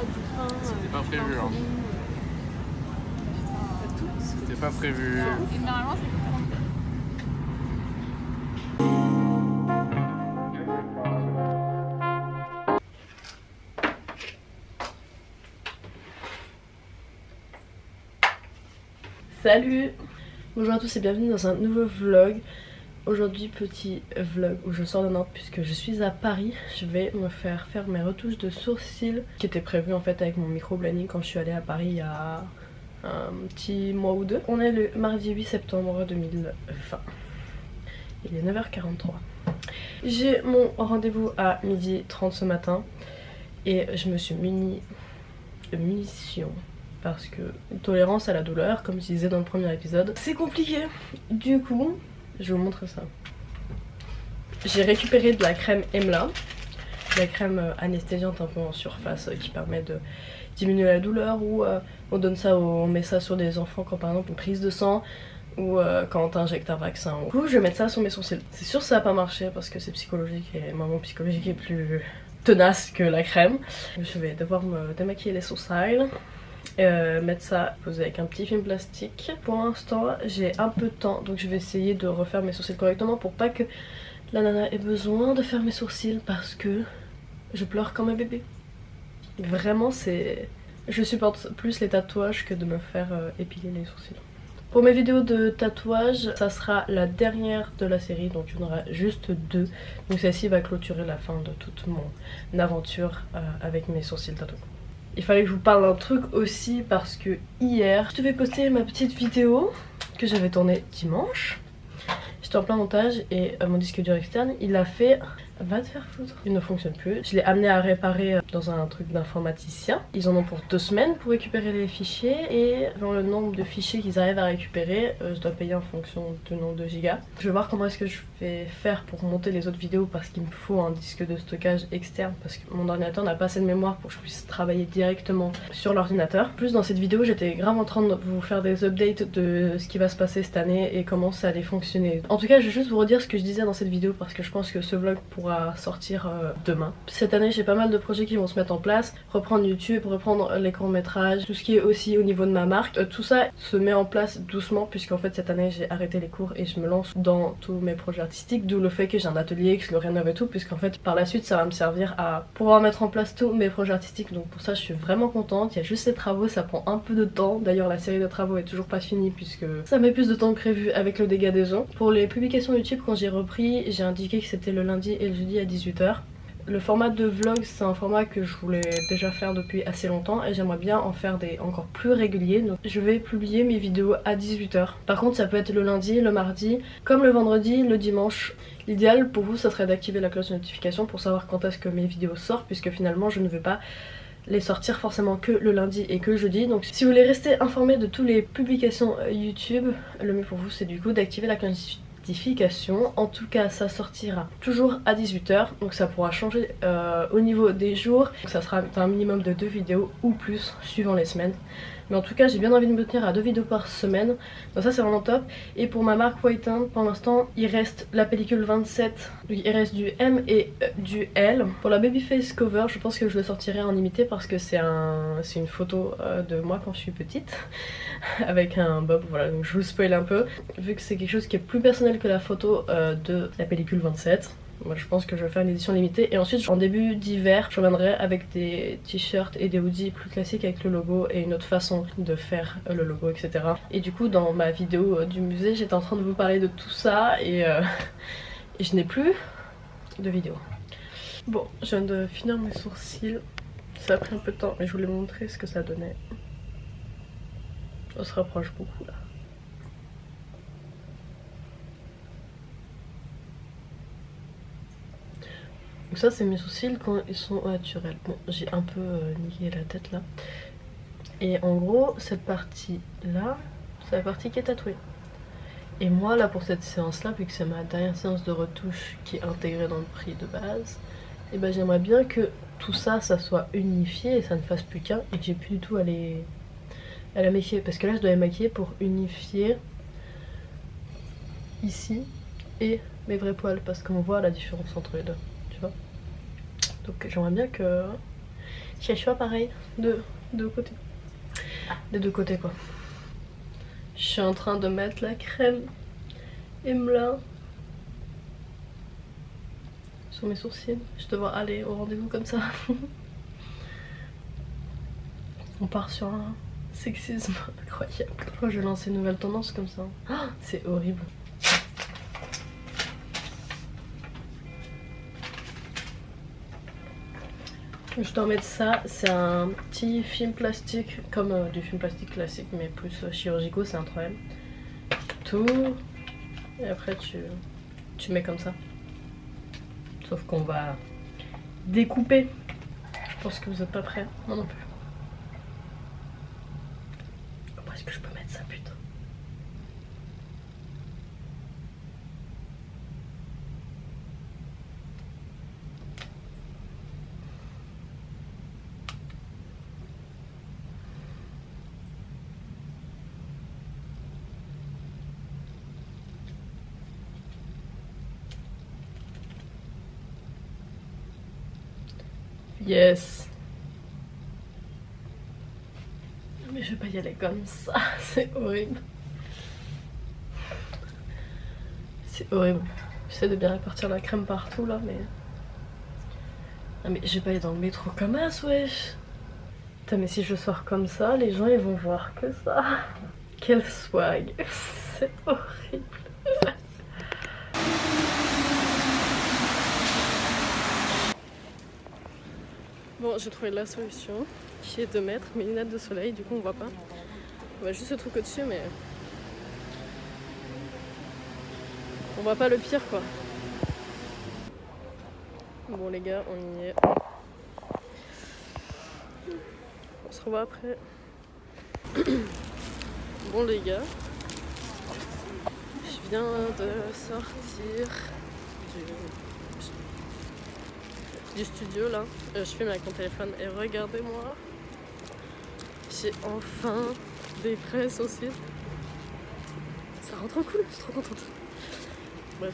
du pain. C'était pas prévu, hein. C'était pas prévu. Et normalement, c'est Salut! Bonjour à tous et bienvenue dans un nouveau vlog. Aujourd'hui petit vlog où je sors de Nantes puisque je suis à Paris. Je vais me faire mes retouches de sourcils qui étaient prévues en fait avec mon micro-blending quand je suis allée à Paris il y a un petit mois ou deux. On est le mardi 8 septembre 2020. Il est 9h43. J'ai mon rendez-vous à 12h30 ce matin et je me suis munie de munitions. Parce que tolérance à la douleur, comme je disais dans le premier épisode, c'est compliqué. Du coup, je vais vous montrer ça. J'ai récupéré de la crème Emla, la crème anesthésiante un peu en surface qui permet de diminuer la douleur, ou on donne ça, on met ça sur des enfants quand par exemple une prise de sang ou quand on t'injecte un vaccin. Du coup, je vais mettre ça sur mes sourcils. C'est sûr que ça va pas marcher parce que c'est psychologique et mon psychologique est plus tenace que la crème. Je vais devoir me démaquiller les sourcils. Mettre ça posé avec un petit film plastique. Pour l'instant j'ai un peu de temps donc je vais essayer de refaire mes sourcils correctement pour pas que la nana ait besoin de faire mes sourcils parce que je pleure comme un bébé. Vraiment c'est... Je supporte plus les tatouages que de me faire épiler les sourcils. Pour mes vidéos de tatouage, ça sera la dernière de la série, donc il y en aura juste deux. Donc celle-ci va clôturer la fin de toute mon aventure avec mes sourcils tatoués. Il fallait que je vous parle d'un truc aussi parce que hier, je devais poster ma petite vidéo que j'avais tournée dimanche. J'étais en plein montage et mon disque dur externe, il a fait... Va te faire foutre. Il ne fonctionne plus. Je l'ai amené à réparer dans un truc d'informaticien. Ils en ont pour 2 semaines pour récupérer les fichiers et dans le nombre de fichiers qu'ils arrivent à récupérer, je dois payer en fonction du nombre de gigas. Je vais voir comment est-ce que je vais faire pour monter les autres vidéos parce qu'il me faut un disque de stockage externe parce que mon ordinateur n'a pas assez de mémoire pour que je puisse travailler directement sur l'ordinateur. Plus dans cette vidéo, j'étais grave en train de vous faire des updates de ce qui va se passer cette année et comment ça allait fonctionner. En tout cas, je vais juste vous redire ce que je disais dans cette vidéo parce que je pense que ce vlog pourra sortir demain. Cette année j'ai pas mal de projets qui vont se mettre en place, reprendre YouTube, reprendre les courts-métrages, tout ce qui est aussi au niveau de ma marque, tout ça se met en place doucement puisqu'en fait cette année j'ai arrêté les cours et je me lance dans tous mes projets artistiques, d'où le fait que j'ai un atelier, que je le rénove et tout, puisqu'en fait par la suite ça va me servir à pouvoir mettre en place tous mes projets artistiques, donc pour ça je suis vraiment contente. Il y a juste ces travaux, ça prend un peu de temps, d'ailleurs la série de travaux est toujours pas finie puisque ça met plus de temps que prévu avec le dégât des eaux. Pour les publications YouTube, quand j'ai repris, j'ai indiqué que c'était le lundi et le jeudi à 18h. Le format de vlog c'est un format que je voulais déjà faire depuis assez longtemps et j'aimerais bien en faire des encore plus réguliers, donc je vais publier mes vidéos à 18h. Par contre ça peut être le lundi, le mardi, comme le vendredi, le dimanche. L'idéal pour vous ça serait d'activer la cloche de notification pour savoir quand est-ce que mes vidéos sortent, puisque finalement je ne vais pas les sortir forcément que le lundi et que le jeudi. Donc si vous voulez rester informé de toutes les publications YouTube, le mieux pour vous c'est du coup d'activer la cloche de notification. En tout cas ça sortira toujours à 18h, donc ça pourra changer au niveau des jours, donc ça sera un minimum de 2 vidéos ou plus suivant les semaines, mais en tout cas j'ai bien envie de me tenir à 2 vidéos par semaine, donc ça c'est vraiment top. Et pour ma marque White Tint, pour l'instant il reste la pellicule 27, il reste du M et du L. Pour la Babyface Cover je pense que je le sortirai en limité parce que c'est une photo de moi quand je suis petite avec un bob, voilà, donc je vous spoil un peu vu que c'est quelque chose qui est plus personnel que la photo de la pellicule 27. Moi je pense que je vais faire une édition limitée et ensuite en début d'hiver je reviendrai avec des t-shirts et des hoodies plus classiques avec le logo et une autre façon de faire le logo, etc. Et du coup dans ma vidéo du musée j'étais en train de vous parler de tout ça et je n'ai plus de vidéo. Bon, je viens de finir mes sourcils, ça a pris un peu de temps mais je voulais vous montrer ce que ça donnait. On se rapproche beaucoup là. Donc ça c'est mes sourcils quand ils sont naturels. Bon j'ai un peu niqué la tête là. Et en gros cette partie là c'est la partie qui est tatouée. Et moi là pour cette séance là, vu que c'est ma dernière séance de retouche qui est intégrée dans le prix de base, et ben j'aimerais bien que tout ça soit unifié et ça ne fasse plus qu'un et que j'ai plus du tout à la maquiller. Parce que là je dois les maquiller pour unifier ici et mes vrais poils parce qu'on voit la différence entre les deux. Donc j'aimerais bien que J'ai le choix pareil de deux côtés. Des deux côtés quoi. Je suis en train de mettre la crème Emla sur mes sourcils. Je vais devoir aller au rendez-vous comme ça. On part sur un sexisme incroyable. Je vais lancer une nouvelle tendance comme ça. Oh, c'est horrible. Je dois mettre ça, c'est un petit film plastique, comme du film plastique classique mais plus chirurgicaux, c'est un 3M. Tout, et après tu mets comme ça. Sauf qu'on va découper. Je pense que vous n'êtes pas prêts, moi non plus. Comment est-ce que je peux mettre ça, putain? Yes. Mais je vais pas y aller comme ça, c'est horrible. C'est horrible. J'essaie de bien répartir la crème partout là, mais... Ah mais je vais pas aller dans le métro comme as, wesh. Putain mais si je sors comme ça, les gens ils vont voir que ça. Quel swag. C'est horrible. Bon, j'ai trouvé la solution qui est de mettre mes lunettes de soleil, du coup on voit pas. On voit juste le truc au-dessus, mais on voit pas le pire quoi. Bon les gars, on y est. On se revoit après. Bon les gars, je viens de sortir du studio là. Je filme avec mon téléphone et regardez-moi. J'ai enfin des fraises aussi. Ça rend trop cool, je suis trop contente. Bref,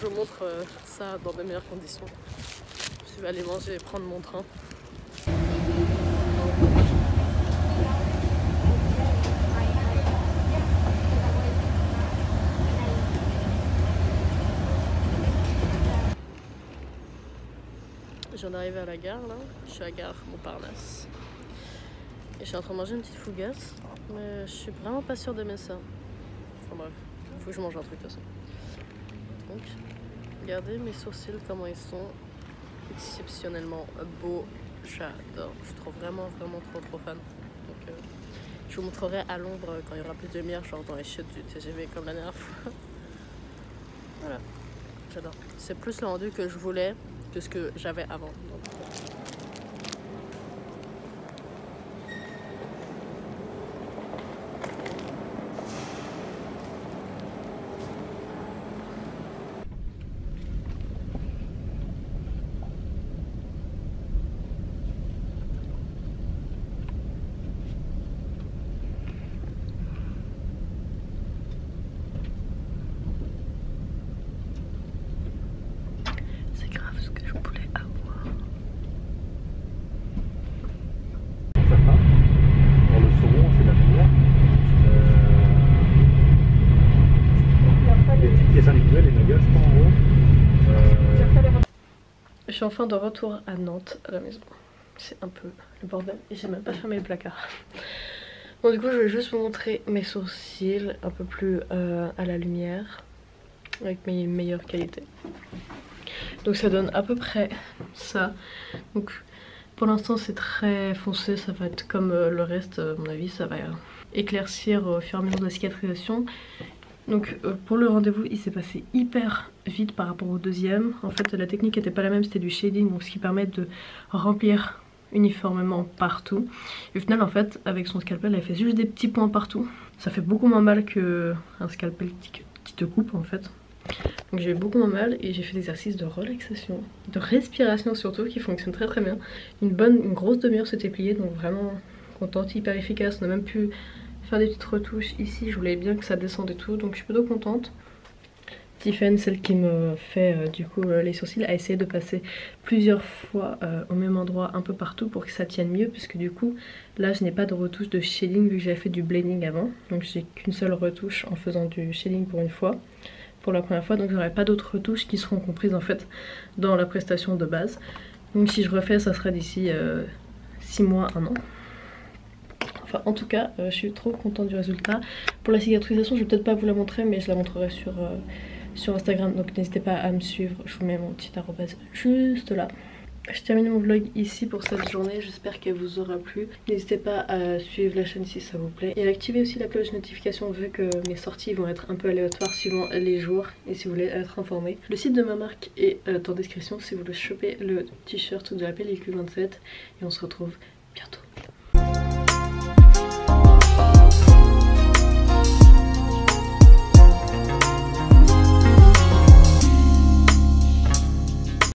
je vous montre ça dans de meilleures conditions. Je vais aller manger et prendre mon train. Je viens d'arriver à la gare là, je suis à la gare Montparnasse. Et je suis en train de manger une petite fougasse, mais je suis vraiment pas sûre d'aimer ça. Enfin bref, faut que je mange un truc de toute façon. Donc, regardez mes sourcils comment ils sont exceptionnellement beaux. J'adore, je trouve vraiment trop fan. Donc je vous montrerai à l'ombre quand il y aura plus de lumière, genre dans les chutes du TGV comme la dernière fois. Voilà, j'adore. C'est plus le rendu que je voulais que ce que j'avais avant. Donc, c'est grave ce que je voulais avoir. Pour le saumon, c'est la meilleure. Les petites pièces individuelles, les nuggets, en gros. Je suis enfin de retour à Nantes, à la maison. C'est un peu le bordel et j'ai même pas fermé le placard. Bon du coup je vais juste vous montrer mes sourcils un peu plus à la lumière, avec mes meilleures qualités. Donc ça donne à peu près ça. Donc pour l'instant c'est très foncé, ça va être comme le reste à mon avis, ça va éclaircir au fur et à mesure de la cicatrisation. Donc pour le rendez-vous il s'est passé hyper vite par rapport au deuxième. En fait la technique n'était pas la même, c'était du shading, donc ce qui permet de remplir uniformément partout. Et au final en fait avec son scalpel elle fait juste des petits points partout. Ça fait beaucoup moins mal qu'un scalpel qui te coupe en fait. Donc j'ai eu beaucoup moins mal et j'ai fait des exercices de relaxation, de respiration surtout qui fonctionnent très bien. Une grosse demi-heure s'était pliée, donc vraiment contente, hyper efficace. On a même pu faire des petites retouches ici, je voulais bien que ça descende et tout, donc je suis plutôt contente. Tiffen, celle qui me fait du coup les sourcils, a essayé de passer plusieurs fois au même endroit un peu partout pour que ça tienne mieux, puisque du coup là je n'ai pas de retouche de shading vu que j'avais fait du blending avant, donc j'ai qu'une seule retouche en faisant du shading pour une fois, pour la première fois, donc j'aurai pas d'autres retouches qui seront comprises en fait dans la prestation de base. Donc si je refais, ça sera d'ici 6 mois, 1 an. Enfin en tout cas je suis trop contente du résultat. Pour la cicatrisation je vais peut-être pas vous la montrer, mais je la montrerai sur Instagram, donc n'hésitez pas à me suivre, je vous mets mon petit arrobase juste là. Je termine mon vlog ici pour cette journée, j'espère qu'elle vous aura plu. N'hésitez pas à suivre la chaîne si ça vous plaît et à activer aussi la cloche de notification vu que mes sorties vont être un peu aléatoires suivant les jours et si vous voulez être informé. Le site de ma marque est en description si vous voulez choper le t-shirt de la pellicule 27 et on se retrouve bientôt.